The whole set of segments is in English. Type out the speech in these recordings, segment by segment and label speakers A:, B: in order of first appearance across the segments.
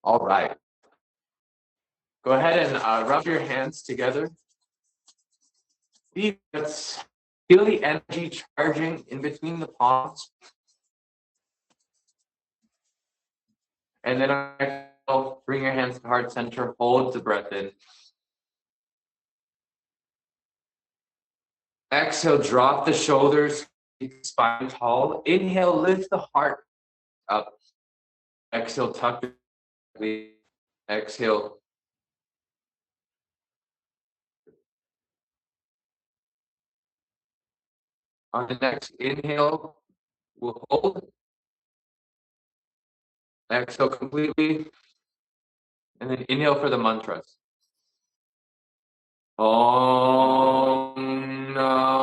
A: All right. Go ahead and rub your hands together. Feel the energy charging in between the palms. And then exhale, bring your hands to heart center, hold the breath in. Exhale, drop the shoulders, keep the spine tall. Inhale, lift the heart up. Exhale, tuck the exhale. On the next inhale, we'll hold. Exhale completely. And then inhale for the mantras. Om Namo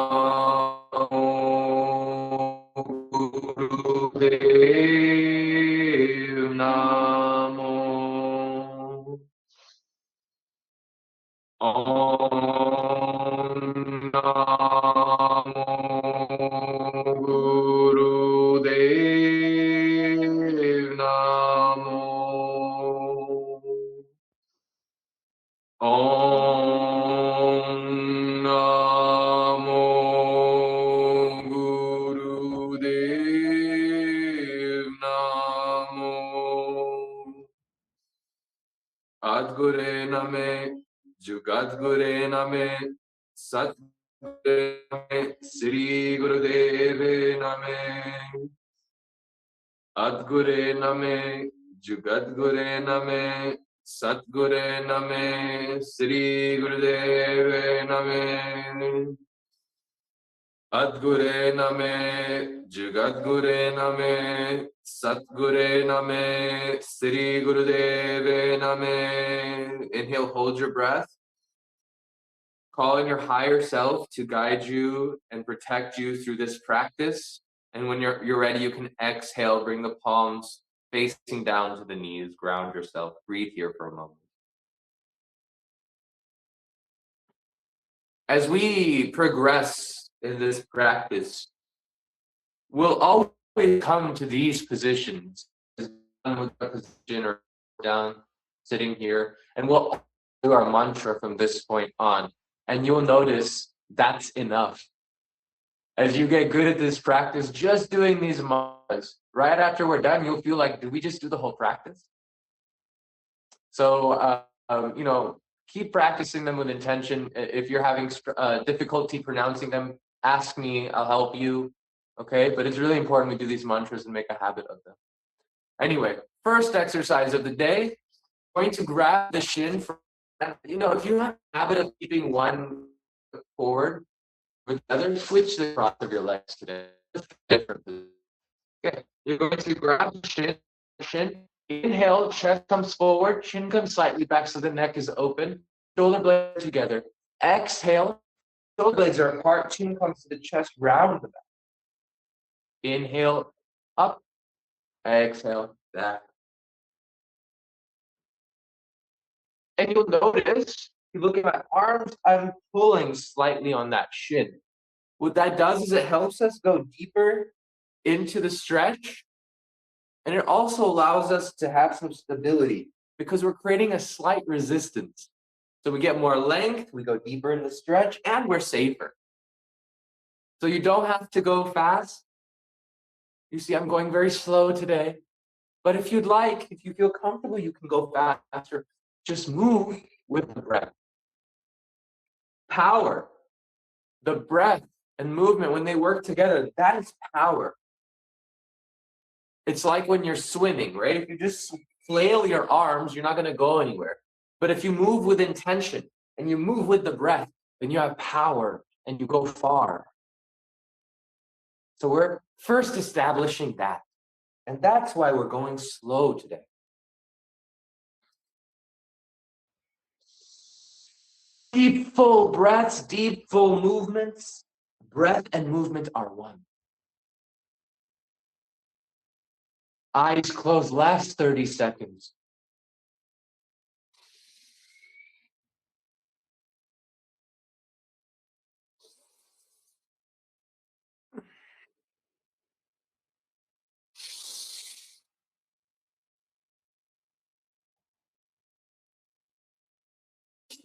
A: Gurudev Namo. Om Namo Gurudev Namo. Om Namo Gurudev Namo. Adgure Name, Jugadgure Name, Satgure Name, Sri Gurudeve Name. Adgure Name, Jugadgure Name, Satgure Name, Sri Gurudeve Name. Adgure Name, Jugadgure Name, Satgure Name, Sri Gurudeve Name. Inhale, hold your breath. Call in your higher self to guide you and protect you through this practice. And when you're ready, you can exhale, bring the palms facing down to the knees, ground yourself. Breathe here for a moment. As we progress in this practice, we'll always come to these positions, position or down, sitting here, and we'll do our mantra from this point on. And you'll notice that's enough. As you get good at this practice, just doing these mantras, right after we're done, you'll feel like, did we just do the whole practice? So, keep practicing them with intention. If you're having difficulty pronouncing them, ask me, I'll help you. Okay, but it's really important we do these mantras and make a habit of them. Anyway, first exercise of the day, going to grab the shin. If you have a habit of keeping one foot forward with the other, switch the cross of your legs today. Different. Okay, you're going to grab the shin. Inhale, chest comes forward, chin comes slightly back so the neck is open, shoulder blades together. Exhale, shoulder blades are apart, chin comes to the chest, round the back. Inhale, up. Exhale, back. And you'll notice, you look at my arms, I'm pulling slightly on that shin. What that does is it helps us go deeper into the stretch. And it also allows us to have some stability because we're creating a slight resistance. So we get more length, we go deeper in the stretch, and we're safer. So you don't have to go fast. You see, I'm going very slow today. But if you'd like, if you feel comfortable, you can go faster. Just move with the breath. Power, the breath and movement, when they work together, that is power. It's like when you're swimming, right? If you just flail your arms, you're not going to go anywhere. But if you move with intention and you move with the breath, then you have power and you go far. So we're first establishing that. And that's why we're going slow today. Deep, full breaths, deep, full movements. Breath and movement are one. Eyes closed, last 30 seconds.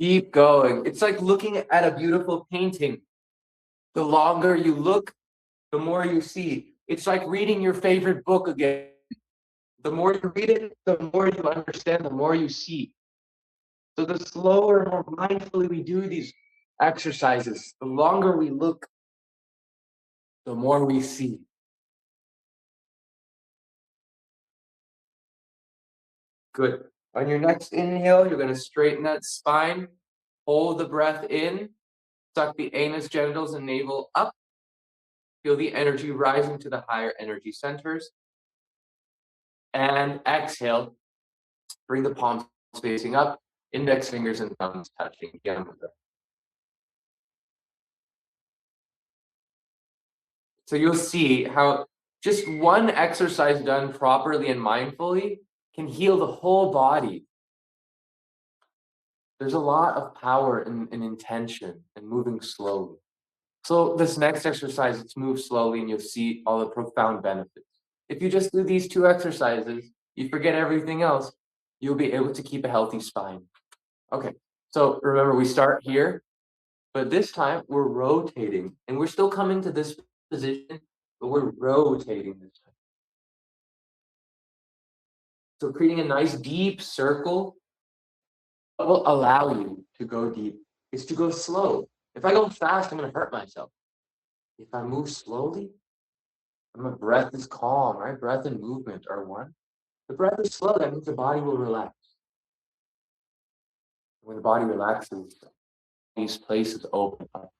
A: Keep going. It's like looking at a beautiful painting. The longer you look, the more you see. It's like reading your favorite book again. The more you read it, the more you understand, the more you see. So the slower, more mindfully we do these exercises, the longer we look, the more we see. Good. On your next inhale, you're going to straighten that spine, hold the breath in, suck the anus, genitals, and navel up. Feel the energy rising to the higher energy centers. And exhale, bring the palms facing up, index fingers and thumbs touching. Again, so you'll see how just one exercise done properly and mindfully can heal the whole body. There's a lot of power in intention and moving slowly. So this next exercise, let's move slowly and you'll see all the profound benefits. If you just do these two exercises, you forget everything else, you'll be able to keep a healthy spine. Okay, so remember we start here, but this time we're rotating and we're still coming to this position, but we're rotating this time. So creating a nice deep circle will allow you to go deep is to go slow. If I go fast, I'm going to hurt myself. If I move slowly, my breath is calm, right? Breath and movement are one. The breath is slow, that means the body will relax. When the body relaxes, these places open up.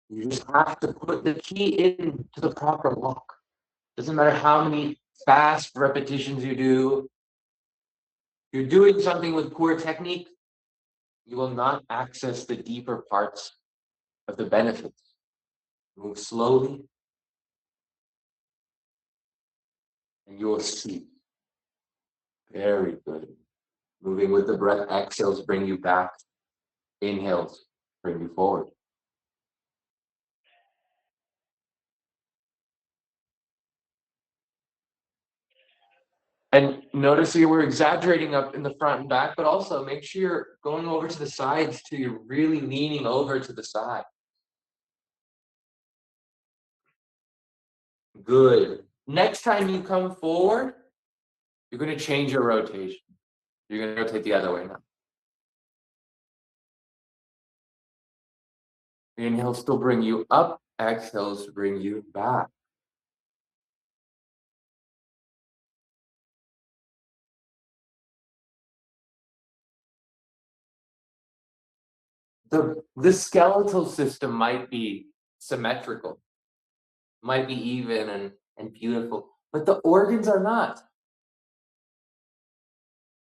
A: You just have to put the key in to the proper lock. Doesn't matter how many fast repetitions you do. You're doing something with poor technique, you will not access the deeper parts of the benefits. Move slowly, and you will see. Very good. Moving with the breath, exhales bring you back. Inhales bring you forward. And notice you we're exaggerating up in the front and back, but also make sure you're going over to the sides too. You're really leaning over to the side. Good. Next time you come forward, you're going to change your rotation. You're going to rotate the other way now. Inhales still bring you up. Exhales bring you back. The skeletal system might be symmetrical, might be even and beautiful, but the organs are not.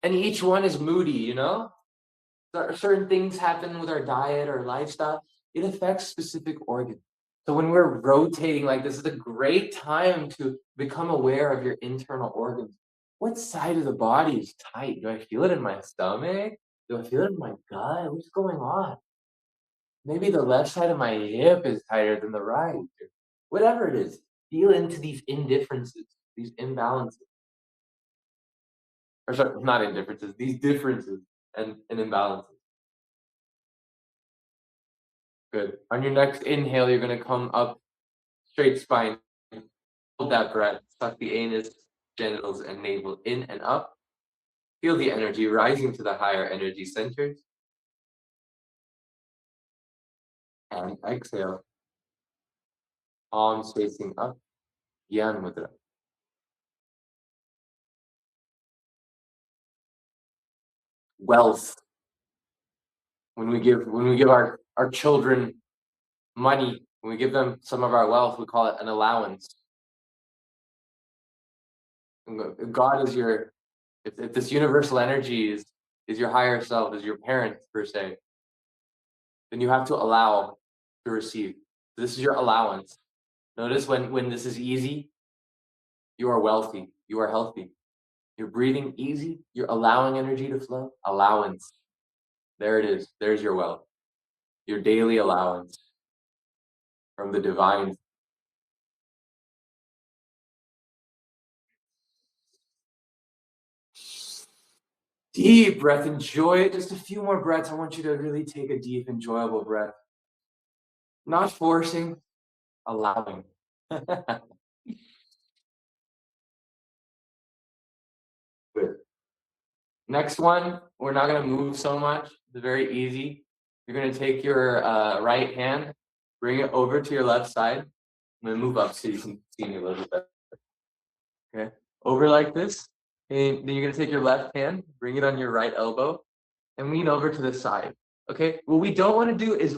A: And each one is moody, you know? Certain things happen with our diet or lifestyle. It affects specific organs. So when we're rotating like this, is a great time to become aware of your internal organs. What side of the body is tight? Do I feel it in my stomach? Do I feel it in my gut? What's going on? Maybe the left side of my hip is tighter than the right. Whatever it is, feel into these indifferences, these imbalances. Or sorry, not indifferences, these differences and imbalances. Good. On your next inhale, you're going to come up straight spine. Hold that breath. Suck the anus, genitals, and navel in and up. Feel the energy rising to the higher energy centers. And exhale. Palms facing up. Yan mudra. Wealth. When we give our children money, when we give them some of our wealth, we call it an allowance. God is your, if this universal energy is your higher self, is your parent per se, then you have to allow to receive. This is your allowance. Notice when this is easy, you are wealthy, you are healthy. You're breathing easy, you're allowing energy to flow. Allowance. There it is. There's your wealth. Your daily allowance from the divine. Deep breath, enjoy it. Just a few more breaths. I want you to really take a deep, enjoyable breath. Not forcing, allowing. Good. Next one, we're not gonna move so much. It's very easy. You're gonna take your right hand, bring it over to your left side. I'm gonna move up so you can see me a little bit. Okay, over like this. And then you're gonna take your left hand, bring it on your right elbow, and lean over to the side. Okay, what we don't want to do is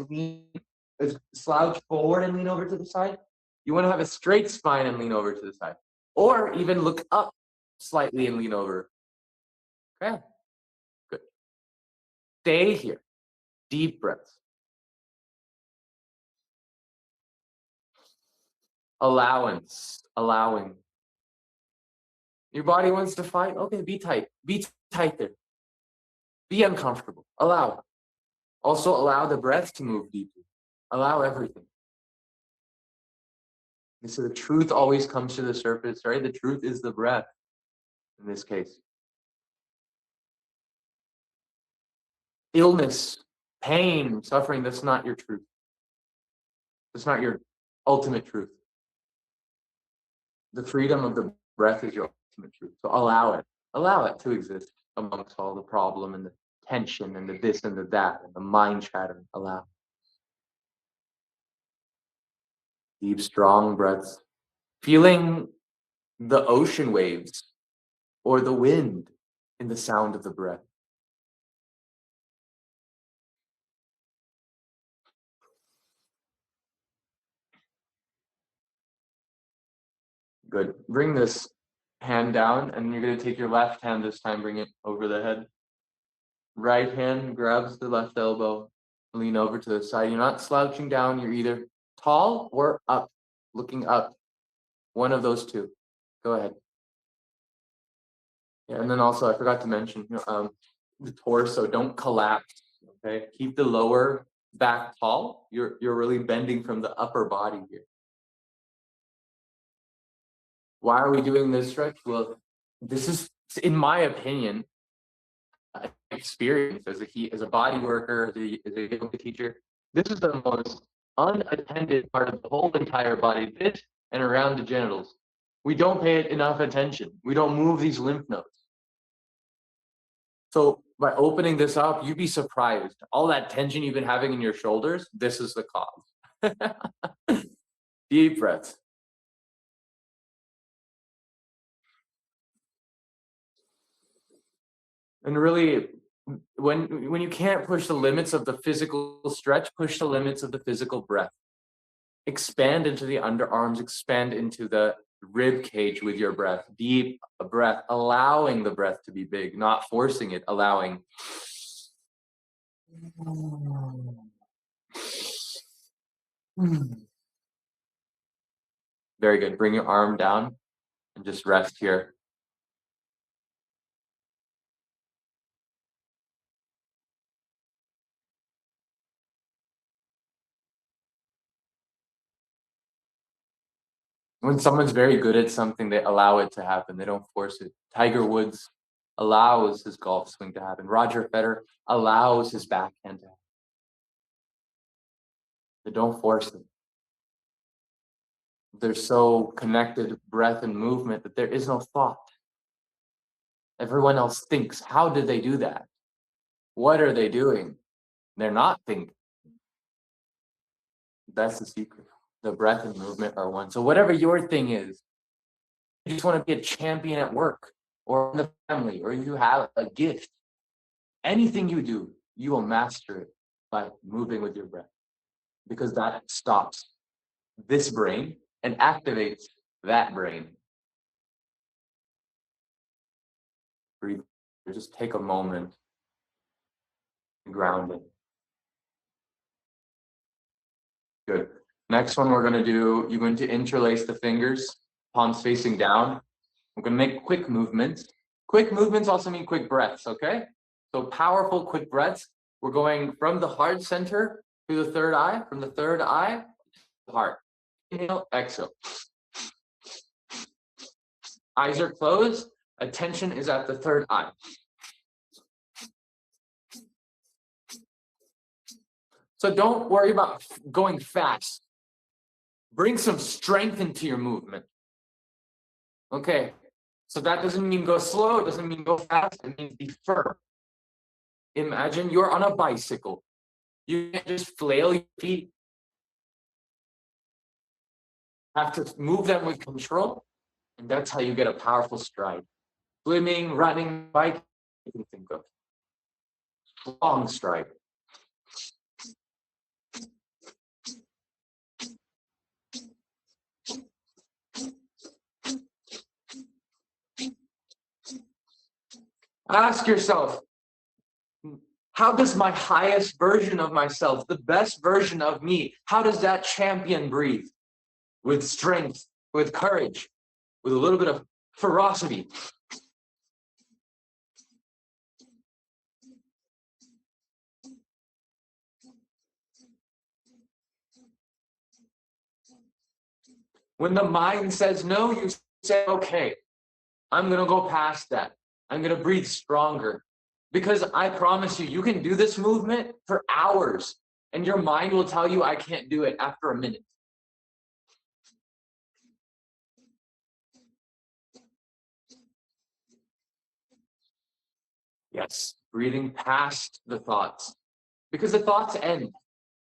A: slouch forward and lean over to the side. You want to have a straight spine and lean over to the side, or even look up slightly and lean over. Okay, good. Stay here. Deep breaths. Allowance, allowing. Your body wants to fight. Okay, be tight. Be tight there. Be uncomfortable. Allow. Also allow the breath to move deeply. Allow everything. And so the truth always comes to the surface, right? The truth is the breath in this case. Illness, pain, suffering, that's not your truth. That's not your ultimate truth. The freedom of the breath is your ultimate truth. So allow it. Allow it to exist amongst all the problem and the tension and the this and the that and the mind chattering. Allow. Deep, strong breaths. Feeling the ocean waves or the wind in the sound of the breath. Good. Bring this hand down, and you're going to take your left hand this time, bring it over the head. Right hand grabs the left elbow, lean over to the side. You're not slouching down, you're either tall or up, looking up. One of those two. Go ahead. Yeah, and then also, I forgot to mention the torso, don't collapse. Okay, keep the lower back tall. You're really bending from the upper body here. Why are we doing this stretch? Well, this is, in my opinion, experience as a body worker, as a yoga teacher. This is the most unattended part of the whole entire body, this and around the genitals. We don't pay it enough attention. We don't move these lymph nodes. So by opening this up, you'd be surprised. All that tension you've been having in your shoulders, this is the cause. Deep breaths. And really, when you can't push the limits of the physical stretch, push the limits of the physical breath. Expand into the underarms, expand into the rib cage with your breath. Deep breath, allowing the breath to be big, not forcing it, allowing. Very good. Bring your arm down and just rest here. When someone's very good at something, they allow it to happen. They don't force it. Tiger Woods allows his golf swing to happen. Roger Federer allows his backhand to happen. They don't force it. They're so connected, breath and movement, that there is no thought. Everyone else thinks. How did they do that? What are they doing? They're not thinking. That's the secret. The breath and movement are one. So whatever your thing is, you just want to be a champion at work or in the family, or you have a gift. Anything you do, you will master it by moving with your breath, because that stops this brain and activates that brain. Breathe. Just take a moment to ground it. Good. Next one we're going to do, you're going to interlace the fingers, palms facing down. We're going to make quick movements. Quick movements also mean quick breaths, okay? So powerful, quick breaths. We're going from the heart center to the third eye, from the third eye to the heart. Inhale, exhale. Eyes are closed. Attention is at the third eye. So don't worry about going fast. Bring some strength into your movement. Okay, so that doesn't mean go slow, it doesn't mean go fast, it means be firm. Imagine you're on a bicycle. You can't just flail your feet. You have to move them with control, and that's how you get a powerful stride. Swimming, running, biking, you can think of. Long stride. Ask yourself, how does my highest version of myself, the best version of me, how does that champion breathe? With strength, with courage, with a little bit of ferocity. When the mind says no, you say, okay, I'm going to go past that. I'm going to breathe stronger. Because I promise you, you can do this movement for hours, and your mind will tell you, I can't do it after a minute. Yes, breathing past the thoughts. Because the thoughts end.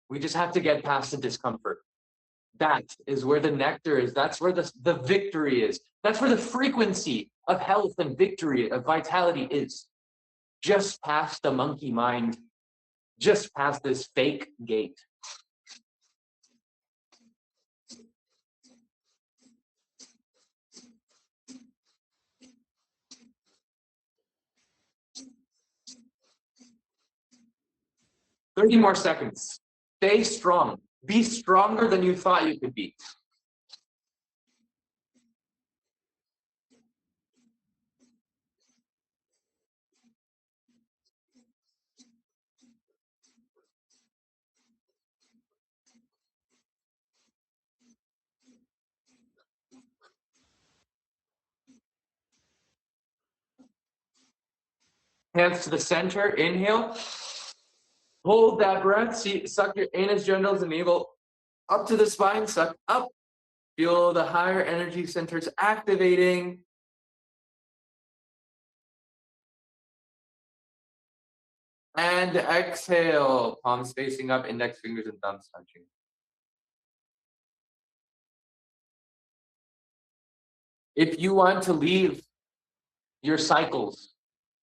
A: We just have to get past the discomfort. That is where the nectar is. That's where the victory is. That's where the frequency of health and victory, of vitality is. Just past the monkey mind, just past this fake gate. "30 more seconds. Stay strong. Be stronger than you thought you could be." Hands to the center. Inhale. Hold that breath. See, suck your anus, genitals, and navel up to the spine. Suck up. Feel the higher energy centers activating. And exhale. Palms facing up, index fingers and thumbs touching. If you want to leave your cycles,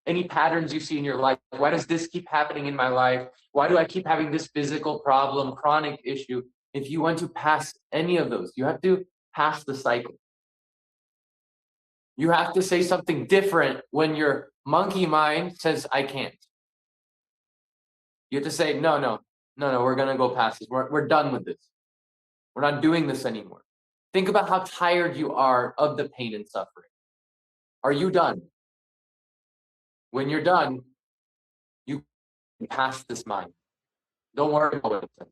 A: any patterns you see in your life, why does this keep happening in my life? Why do I keep having this physical problem, chronic issue? If you want to pass any of those, you have to pass the cycle. You have to say something different when your monkey mind says, I can't. You have to say, no, we're going to go past this. We're done with this. We're not doing this anymore. Think about how tired you are of the pain and suffering. Are you done? When you're done, you pass this mind. Don't worry about what it says.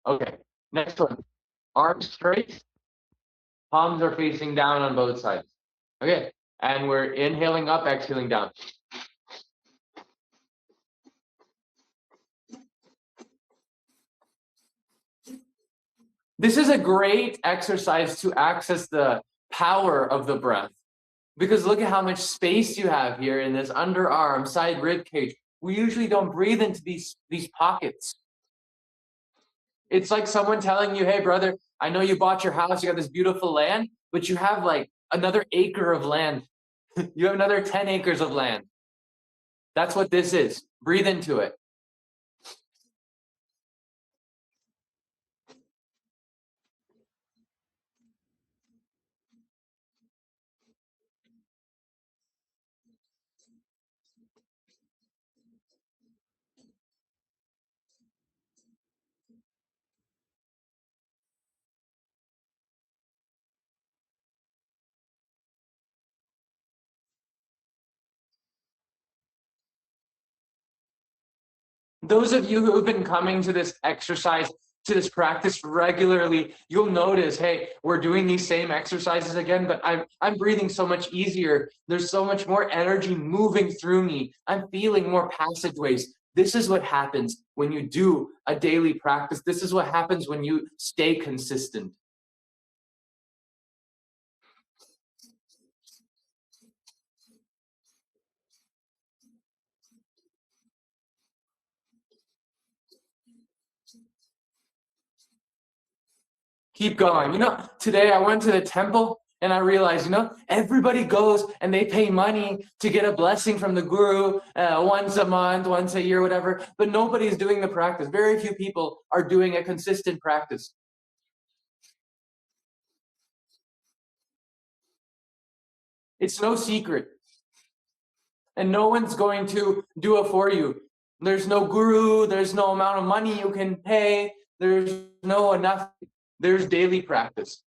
A: Okay, next one. Arms straight, palms are facing down on both sides. Okay, and we're inhaling up, exhaling down. This is a great exercise to access the power of the breath. Because look at how much space you have here in this underarm, side rib cage. We usually don't breathe into these pockets. It's like someone telling you, hey, brother, I know you bought your house, you got this beautiful land, but you have like another acre of land. You have another 10 acres of land. That's what this is. Breathe into it. Those of you who have been coming to this exercise, to this practice regularly, you'll notice, hey, we're doing these same exercises again, but I'm breathing so much easier. There's so much more energy moving through me. I'm feeling more passageways. This is what happens when you do a daily practice. This is what happens when you stay consistent. Keep going. Today I went to the temple and I realized, everybody goes and they pay money to get a blessing from the guru once a month, once a year, whatever, but nobody's doing the practice. Very few people are doing a consistent practice. It's no secret. And no one's going to do it for you. There's no guru, there's no amount of money you can pay, there's no enough, there's daily practice.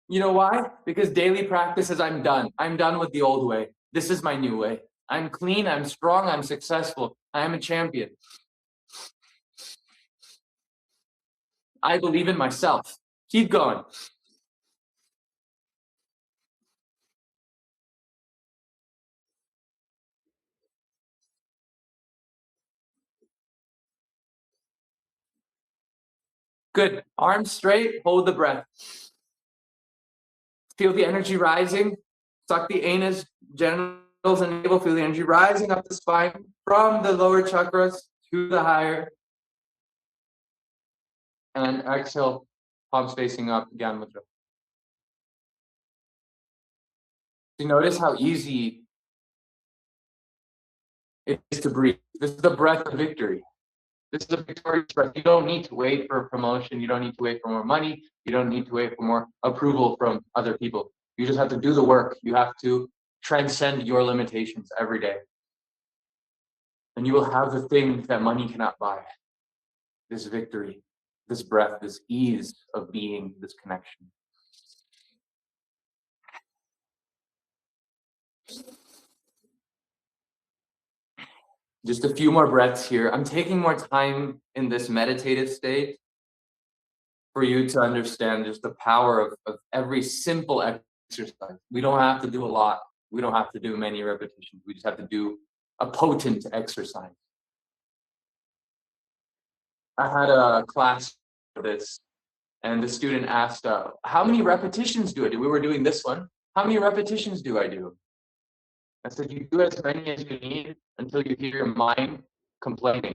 A: You know why? Because daily practice is I'm done. I'm done with the old way. This is my new way. I'm clean, I'm strong, I'm successful. I am a champion. I believe in myself. Keep going. Good. Arms straight, hold the breath. Feel the energy rising. Suck the anus, genitals, and navel. Feel the energy rising up the spine from the lower chakras to the higher. And exhale, palms facing up, Gyan Mudra. You notice how easy it is to breathe. This is the breath of victory. This is a victorious breath. You don't need to wait for promotion. You don't need to wait for more money. You don't need to wait for more approval from other people. You just have to do the work. You have to transcend your limitations every day. And you will have the thing that money cannot buy. This victory, this breath, this ease of being, this connection. Just a few more breaths here. I'm taking more time in this meditative state for you to understand just the power of every simple exercise. We don't have to do a lot. We don't have to do many repetitions. We just have to do a potent exercise. I had a class for this, and the student asked, how many repetitions do I do? We were doing this one. How many repetitions do I do? I said, you do as many as you need until you hear your mind complaining.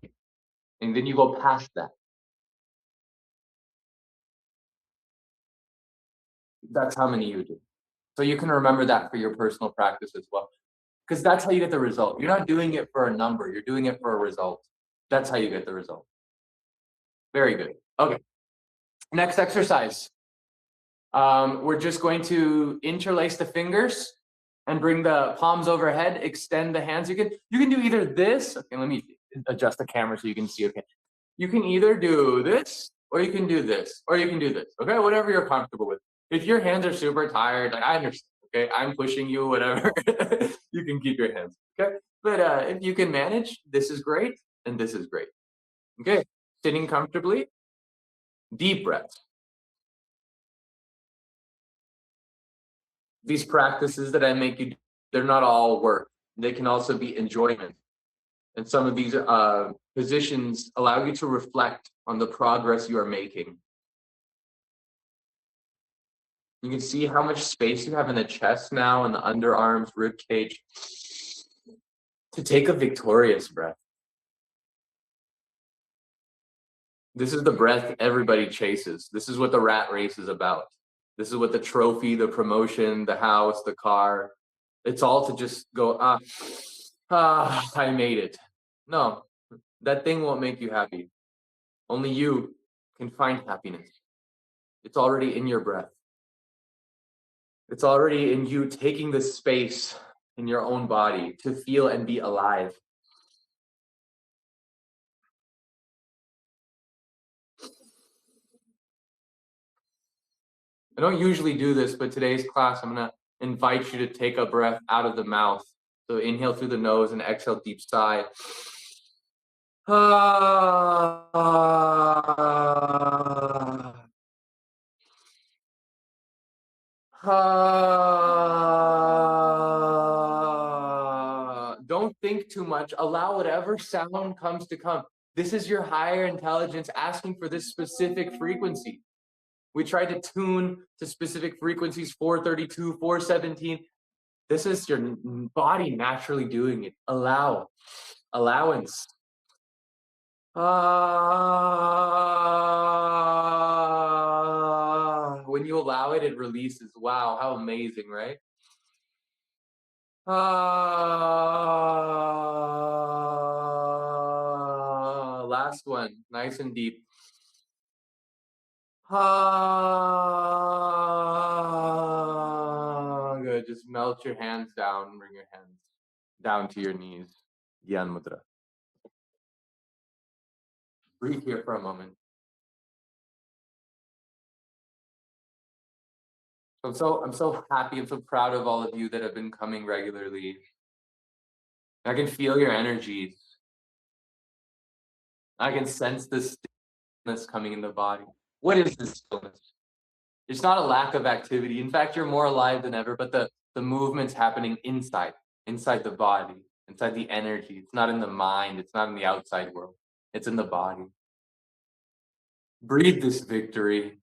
A: And then you go past that. That's how many you do. So you can remember that for your personal practice as well. Because that's how you get the result. You're not doing it for a number. You're doing it for a result. That's how you get the result. Very good. Okay. Next exercise. We're just going to interlace the fingers and bring the palms overhead, extend the hands. You can do either this. Okay, let me adjust the camera so you can see. Okay. You can either do this, or you can do this, or you can do this. Okay, whatever you're comfortable with. If your hands are super tired, like I understand. Okay, I'm pushing you, whatever. You can keep your hands. Okay, but if you can manage, this is great, and this is great. Okay, sitting comfortably, deep breaths. These practices that I make you, they're not all work. They can also be enjoyment. And some of these positions allow you to reflect on the progress you are making. You can see how much space you have in the chest now, and the underarms, rib cage, to take a victorious breath. This is the breath everybody chases. This is what the rat race is about. This is what the trophy, the promotion, the house, the car, it's all to just go, I made it. No, that thing won't make you happy. Only you can find happiness. It's already in your breath. It's already in you taking the space in your own body to feel and be alive. I don't usually do this, but today's class, I'm gonna invite you to take a breath out of the mouth. So inhale through the nose and exhale deep sigh. think too much. Allow whatever sound comes to come. This is your higher intelligence asking for this specific frequency. We try to tune to specific frequencies, 432, 417. This is your body naturally doing it. Allowance. When you allow it, it releases. Wow, how amazing, right? Last one, nice and deep. Good. Just melt your hands down. Bring your hands down to your knees. Gyan Mudra. Breathe here for a moment. I'm so happy. I'm so proud of all of you that have been coming regularly. I can feel your energies. I can sense this stillness coming in the body. What is this stillness? It's not a lack of activity. In fact, you're more alive than ever, but the movement's happening inside the body, inside the energy. It's not in the mind. It's not in the outside world. It's in the body. Breathe this victory.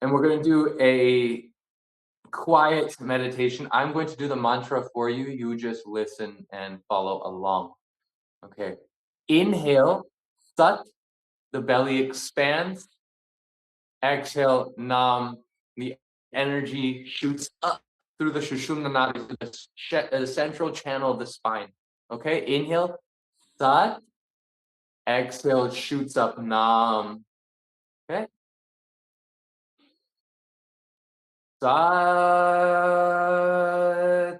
A: And we're going to do a quiet meditation. I'm going to do the mantra for you. You just listen and follow along. Okay. Inhale, Sat, the belly expands. Exhale, Nam, the energy shoots up through the Shushumna Nadi, the central channel of the spine. Okay, inhale, Sat. Exhale, shoots up, Nam. Okay. Sat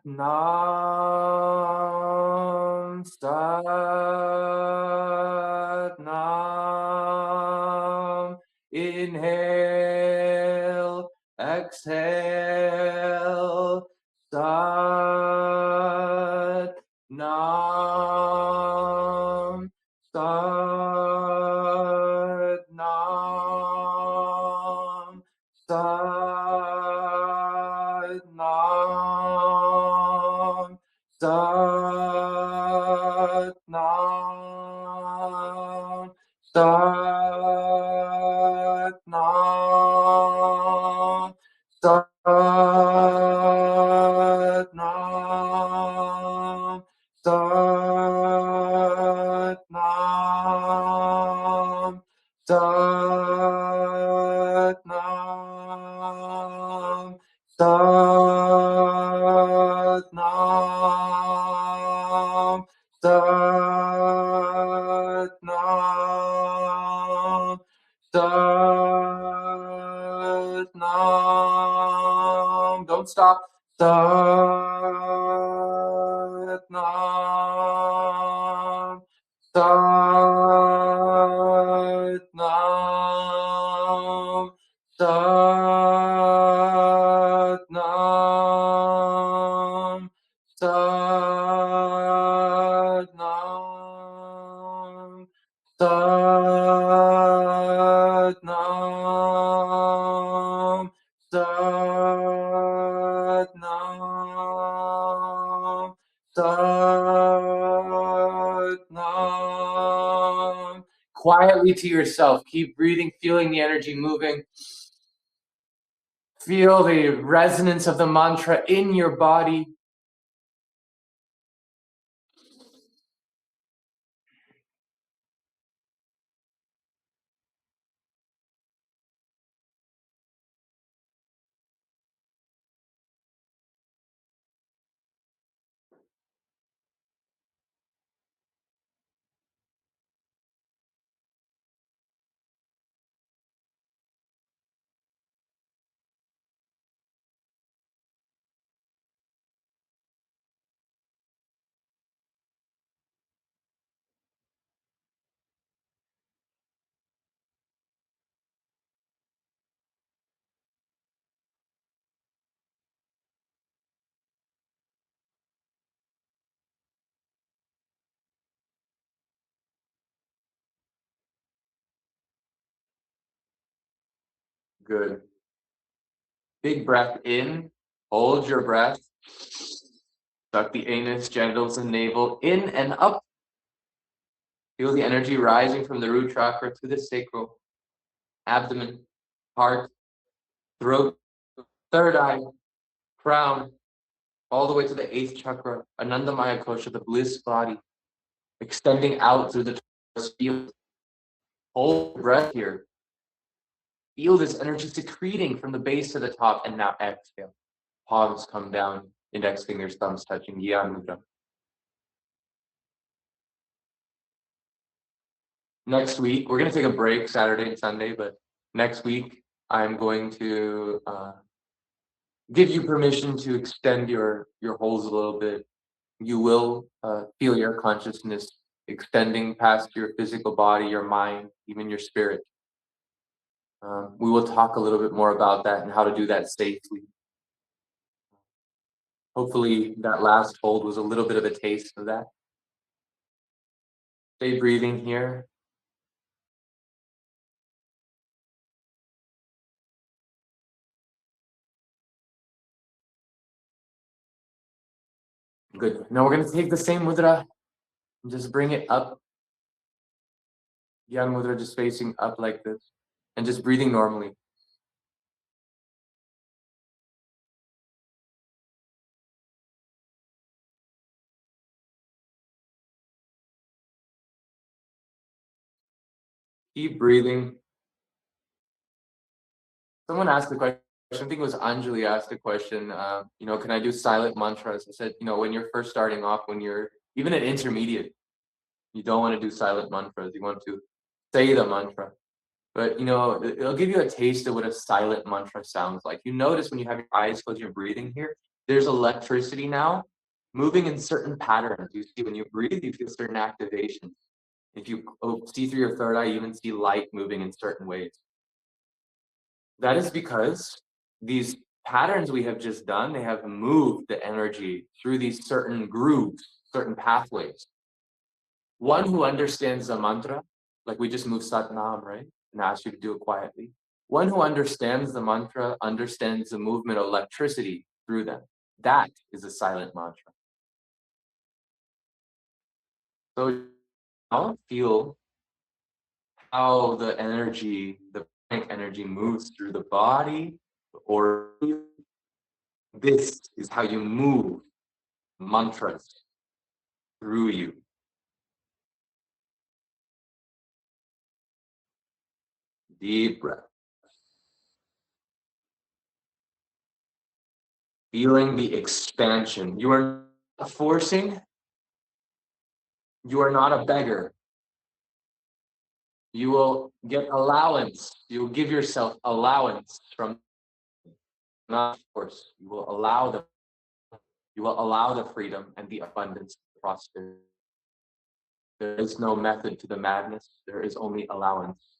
A: Nam, Sat Nam. Inhale, exhale, Sat Nam, Sat Nam, Sat Nam, Sat Nam, Sat Nam, Sat Nam, Sat Nam, Sat Nam, Sat Nam, Sat Nam, Sat Nam. Don't stop. Sat Nam, Sat Nam, Sat Nam, Sat Nam, Sat Nam, Sat Nam, Sat Nam. Quietly to yourself, keep breathing, feeling the energy moving. Feel the resonance of the mantra in your body. Good. Big breath in, hold your breath. Suck the anus, genitals, and navel in and up. Feel the energy rising from the root chakra to the sacral, abdomen, heart, throat, third eye, crown, all the way to the 8th chakra, Anandamaya Kosha, the bliss body, extending out through the torus field. Hold your breath here. Feel this energy secreting from the base to the top, and now exhale. Palms come down, index fingers, thumbs touching, Gyan Mudra. Next week, we're going to take a break Saturday and Sunday, but next week, I'm going to give you permission to extend your holes a little bit. You will feel your consciousness extending past your physical body, your mind, even your spirit. We will talk a little bit more about that and how to do that safely. Hopefully that last hold was a little bit of a taste of that. Stay breathing here. Good. Now we're going to take the same mudra and just bring it up. Gyan mudra, just facing up like this and just breathing normally. Keep breathing. Someone asked the question, I think it was Anjali asked the question, can I do silent mantras? I said, when you're first starting off, when you're even at intermediate, you don't want to do silent mantras. You want to say the mantra. But, it'll give you a taste of what a silent mantra sounds like. You notice when you have your eyes closed, you're breathing here, there's electricity now moving in certain patterns. You see when you breathe, you feel certain activations. If you see through your third eye, you even see light moving in certain ways. That is because these patterns we have just done, they have moved the energy through these certain grooves, certain pathways. One who understands the mantra, like we just moved Sat Nam, right? And asked you to do it quietly. One who understands the mantra understands the movement of electricity through them. That is a silent mantra. So now feel how the energy, the pranic energy moves through the body, or this is how you move mantras through you. Deep breath. Feeling the expansion. You are not forcing. You are not a beggar. You will get allowance. You will give yourself allowance from not force. You will allow the freedom and the abundance, the prosperity. There is no method to the madness. There is only allowance.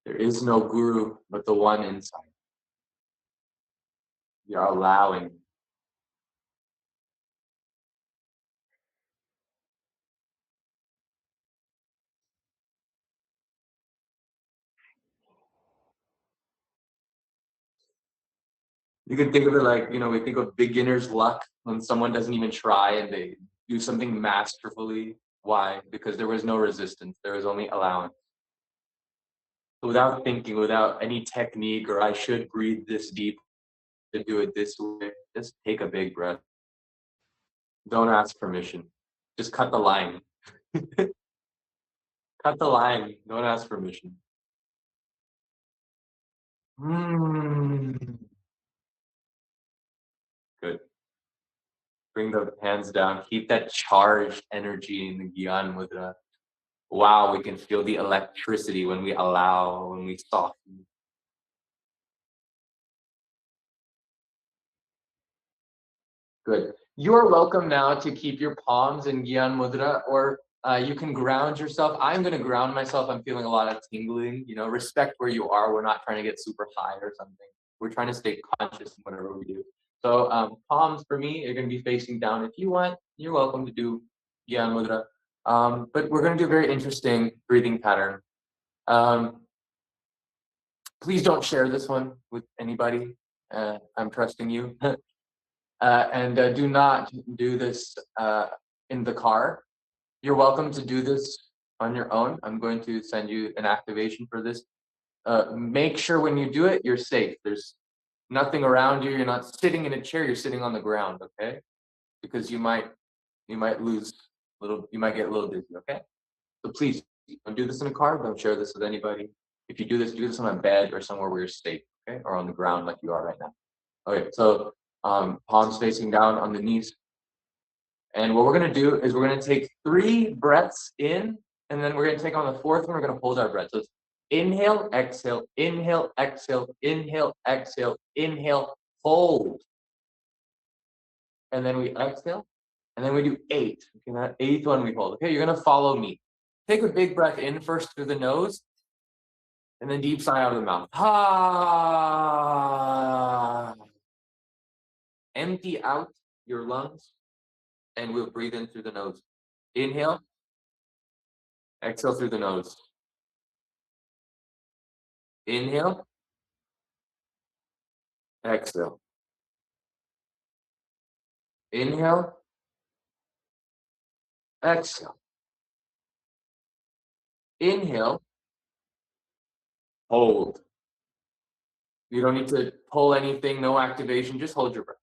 A: There is no guru but the one inside. You are allowing. You can think of it like, we think of beginner's luck when someone doesn't even try and they do something masterfully. Why? Because there was no resistance. There was only allowance. Without thinking, without any technique, or I should breathe this deep to do it this way, just take a big breath. Don't ask permission. Just cut the line. Cut the line. Don't ask permission. Good. Bring the hands down. Keep that charged energy in the Gyan Mudra. Wow, we can feel the electricity when we allow, when we soften. Good. You are welcome now to keep your palms in Gyan Mudra, or you can ground yourself. I'm going to ground myself. I'm feeling a lot of tingling. Respect where you are. We're not trying to get super high or something. We're trying to stay conscious in whatever we do. So palms for me are going to be facing down. If you want, you're welcome to do Gyan Mudra. But we're going to do a very interesting breathing pattern. Please don't share this one with anybody. I'm trusting you. And do not do this in the car. You're welcome to do this on your own. I'm going to send you an activation for this. Make sure when you do it, you're safe. There's nothing around you. You're not sitting in a chair. You're sitting on the ground, okay? Because you might lose you might get a little dizzy, okay? So please don't do this in a car. Don't share this with anybody. If you do this on a bed or somewhere where you're safe, okay? Or on the ground like you are right now. Okay, so palms facing down on the knees. And what we're gonna do is we're gonna take 3 breaths in, and then we're gonna take on the 4th one, we're gonna hold our breath. So it's inhale, exhale, inhale, exhale, inhale, exhale, inhale, hold. And then we exhale, and then we do 8. Okay, that 8th one we hold. Okay, you're gonna follow me. Take a big breath in first through the nose, and then deep sigh out of the mouth. Ha! Empty out your lungs, and we'll breathe in through the nose. Inhale, exhale through the nose. Inhale, exhale. Inhale, exhale. Inhale, hold. You don't need to pull anything, no activation, just hold your breath.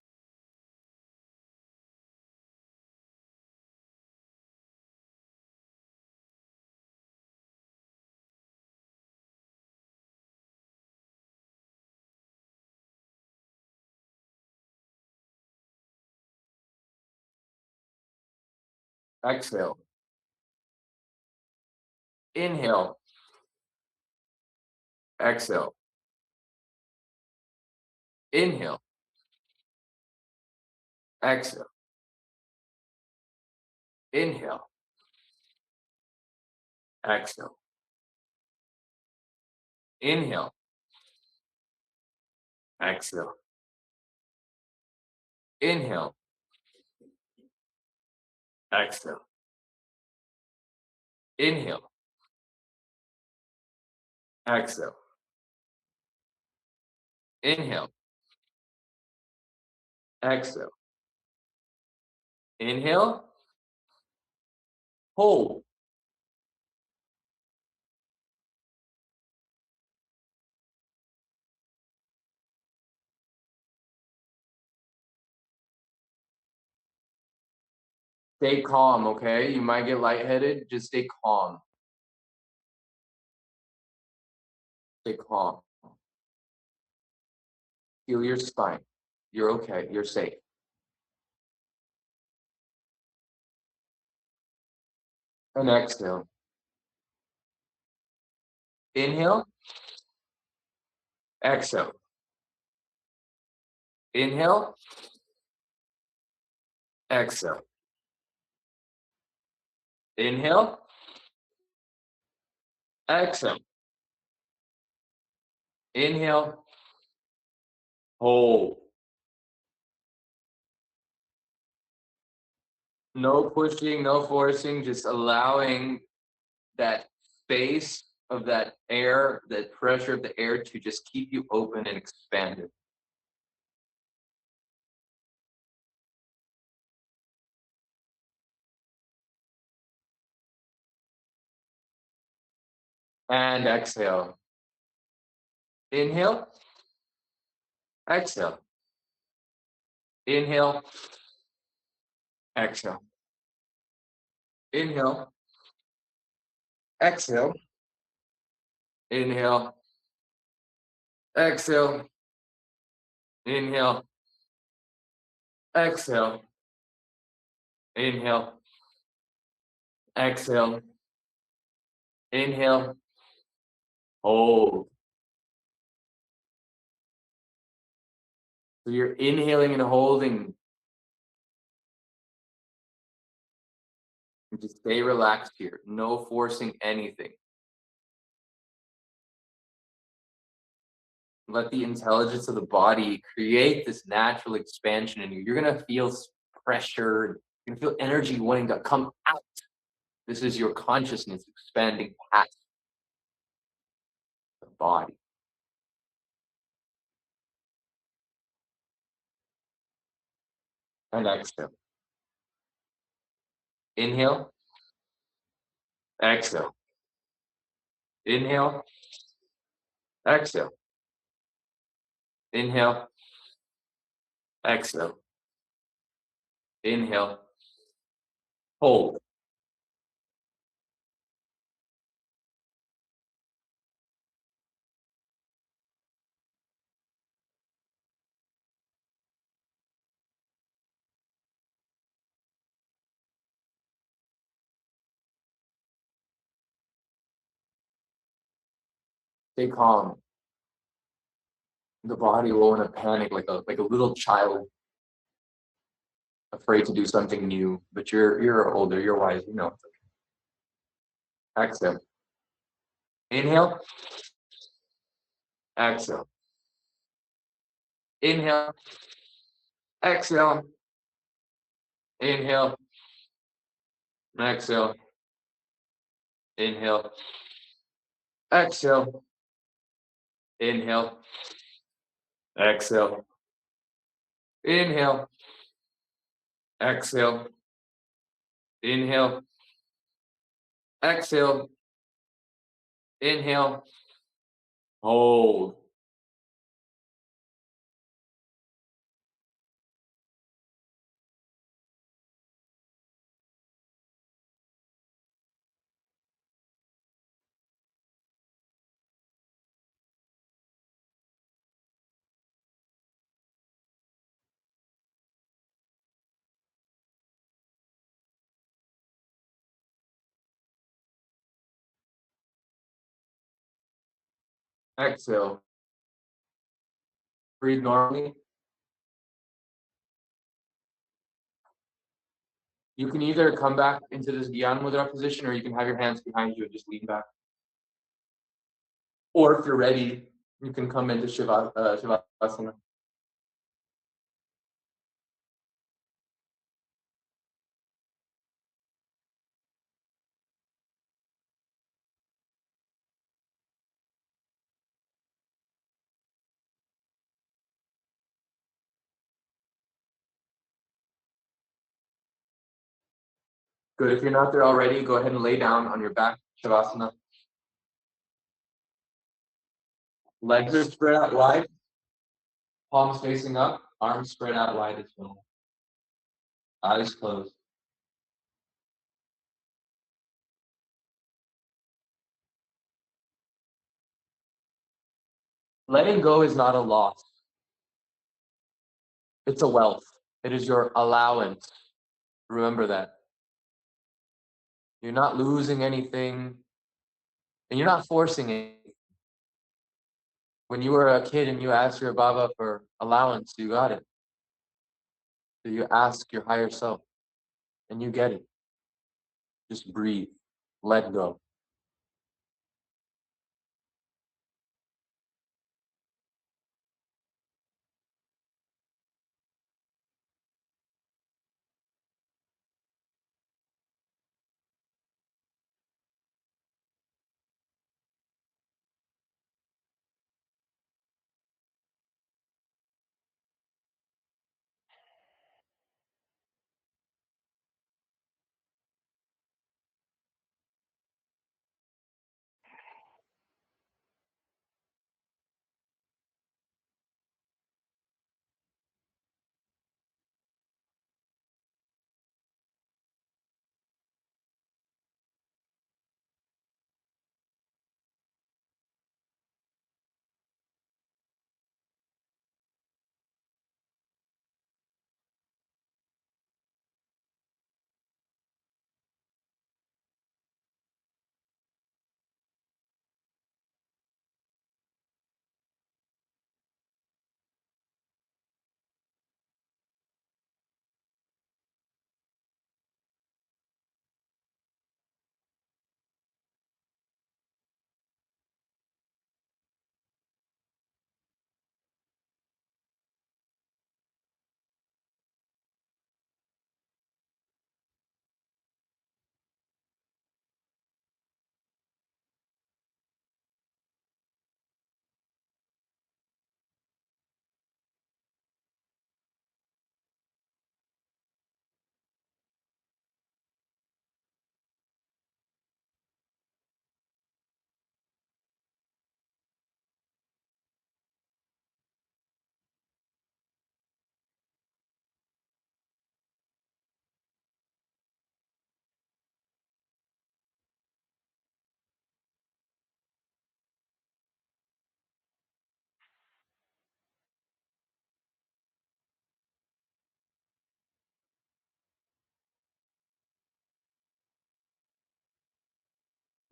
A: Exhale. Inhale, exhale. Inhale, exhale. Inhale, exhale. Inhale, exhale. Inhale, exhale. Inhale, exhale. Inhale, exhale. Inhale, hold. Stay calm, okay? You might get lightheaded. Just stay calm. Stay calm. Feel your spine. You're okay. You're safe. And exhale. Inhale, exhale. Inhale, exhale. Inhale, exhale. Inhale, hold. No pushing, no forcing, just allowing that space of that air, that pressure of the air to just keep you open and expanded. And exhale. Inhale, exhale. Inhale, exhale. Inhale, exhale. Inhale, exhale. Inhale, exhale. Inhale, exhale. Inhale, hold. So you're inhaling and holding. And just stay relaxed here. No forcing anything. Let the intelligence of the body create this natural expansion in you. You're gonna feel pressure. You're gonna feel energy wanting to come out. This is your consciousness expanding past the body. and exhale. Inhale, exhale. Inhale, exhale. Inhale, exhale. Inhale, hold. Stay calm. The body will want to panic like a little child afraid to do something new, but you're older, you're wise, you know. Exhale. Inhale, exhale. Inhale, exhale. Inhale, exhale. Inhale, exhale. Inhale, exhale. Inhale, exhale. Inhale, exhale. Inhale, hold. Exhale. Breathe normally. You can either come back into this Gyan Mudra position or you can have your hands behind you and just lean back. Or if you're ready, you can come into Shavasana. Good. If you're not there already, go ahead and lay down on your back, Shavasana. Legs are spread out wide, palms facing up, arms spread out wide as well. Eyes closed. Letting go is not a loss. It's a wealth. It is your allowance. Remember that. You're not losing anything and you're not forcing it. When you were a kid and you asked your Baba for allowance, you got it. So you ask your higher self and you get it. Just breathe. Let go.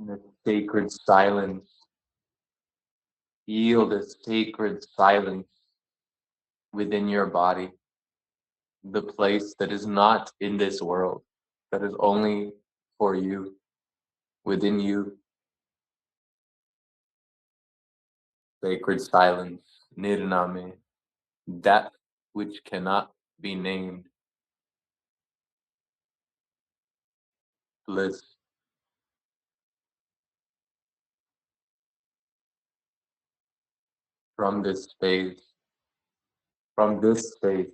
A: In the sacred silence, feel the sacred silence within your body, the place that is not in this world, that is only for you, within you. Sacred silence, nirname, that which cannot be named, bliss. From this space, from this space,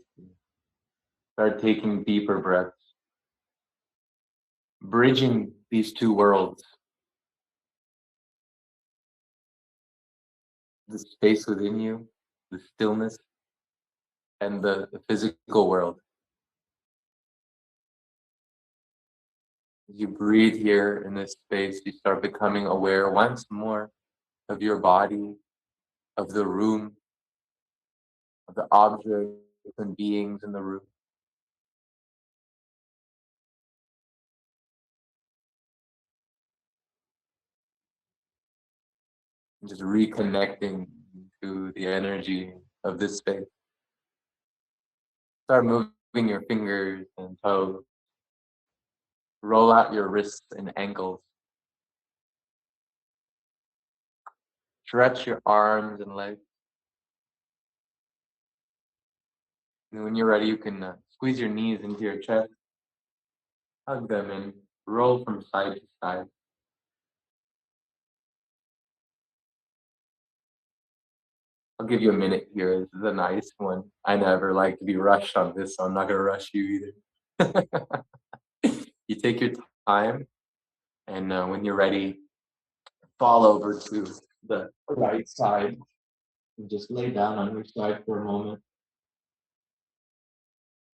A: start taking deeper breaths, bridging these two worlds, the space within you, the stillness, and the physical world. As you breathe here in this space, you start becoming aware once more of your body, of the room, of the objects and beings in the room. And just reconnecting to the energy of this space. Start moving your fingers and toes. Roll out your wrists and ankles. Stretch your arms and legs. And when you're ready, you can squeeze your knees into your chest, hug them, and roll from side to side. I'll give you a minute here. This is a nice one. I never like to be rushed on this, so I'm not going to rush you either. You take your time, and when you're ready, fall over to the right side and just lay down on your side for a moment.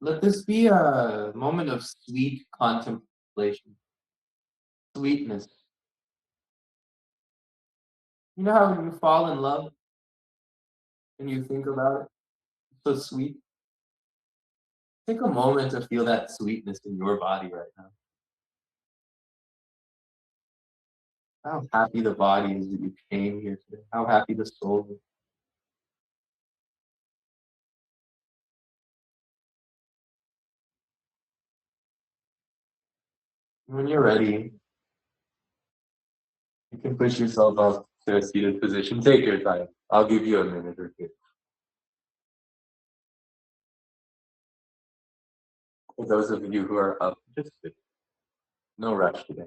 A: Let this be a moment of sweet contemplation, sweetness. You know how when you fall in love and you think about it, it's so sweet? Take a moment to feel that sweetness in your body right now. How happy the body is that you came here today. How happy the soul is. When you're ready, you can push yourself up to a seated position. Take your time. I'll give you a minute or two. For those of you who are up, just sit. No rush today.